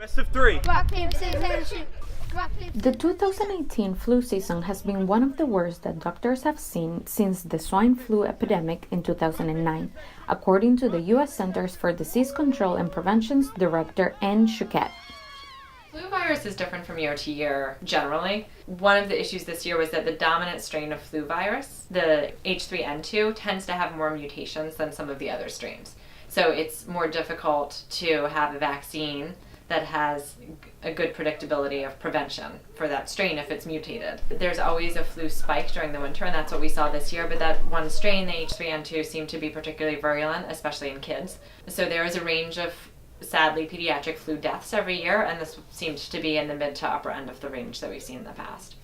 Best of three. Rock, paper, scissors, shoot. Rock, paper, The 2018 flu season has been one of the worst that doctors have seen since the swine flu epidemic in 2009, according to the U.S. Centers for Disease Control and Prevention's Director Anne Choquette. Flu virus is different from year to year generally. One of the issues this year was that the dominant strain of flu virus, the H3N2, tends to have more mutations than some of the other strains. So it's more difficult to have a vaccine that has a good predictability of prevention for that strain if it's mutated. There's always a flu spike during the winter, and that's what we saw this year, but that one strain, the H3N2, seemed to be particularly virulent, especially in kids. So there is a range of, sadly, pediatric flu deaths every year, and this seems to be in the mid to upper end of the range that we've seen in the past.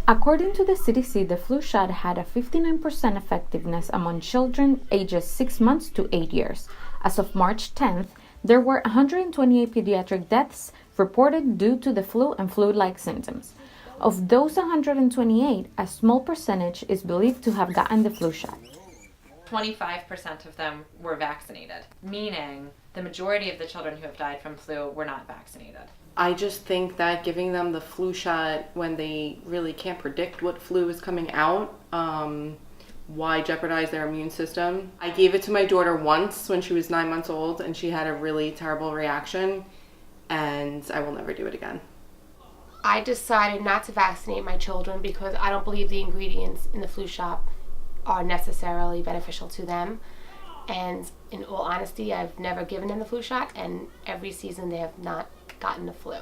According to the CDC, the flu shot had a 59% effectiveness among children ages 6 months to 8 years. As of March 10th, there were 128 pediatric deaths reported due to the flu and flu-like symptoms. Of those 128, a small percentage is believed to have gotten the flu shot. 25% of them were vaccinated, meaning the majority of the children who have died from flu were not vaccinated. I just think that giving them the flu shot when they really can't predict what flu is coming out, why jeopardize their immune system? I gave it to my daughter once when she was 9 months old, and she had a really terrible reaction, and I will never do it again. I decided not to vaccinate my children because I don't believe the ingredients in the flu shot are necessarily beneficial to them. And in all honesty, I've never given them the flu shot, and every season they have not gotten the flu.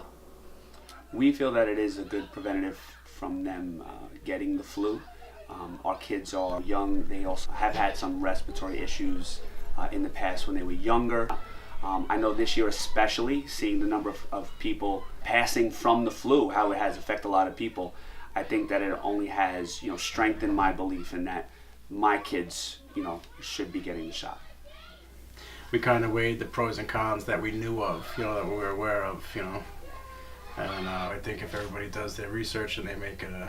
We feel that it is a good preventative from them getting the flu. Our kids are young. They also have had some respiratory issues in the past when they were younger. I know this year especially, seeing the number of people passing from the flu, how it has affected a lot of people, I think that it only has, strengthened my belief in that my kids, should be getting the shot. We kind of weighed the pros and cons that we knew of, that we were aware of, And I think if everybody does their research and they make an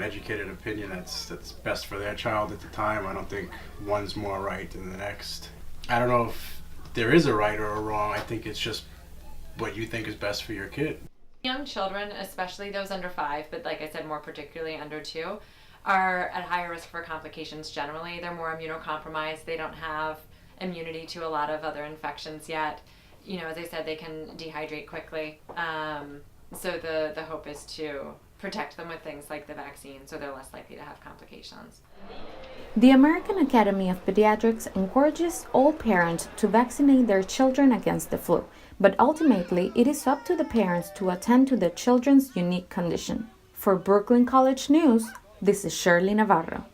educated opinion that's best for their child at the time, I don't think one's more right than the next. I don't know if there is a right or a wrong. I think it's just what you think is best for your kid. Young children, especially those under 5, but like I said, more particularly under 2, are at higher risk for complications generally. They're more immunocompromised. They don't have immunity to a lot of other infections yet. As I said, they can dehydrate quickly. So the hope is to protect them with things like the vaccine so they're less likely to have complications. The American Academy of Pediatrics encourages all parents to vaccinate their children against the flu, but ultimately it is up to the parents to attend to their children's unique condition. For Brooklyn College News, this is Shirley Navarro.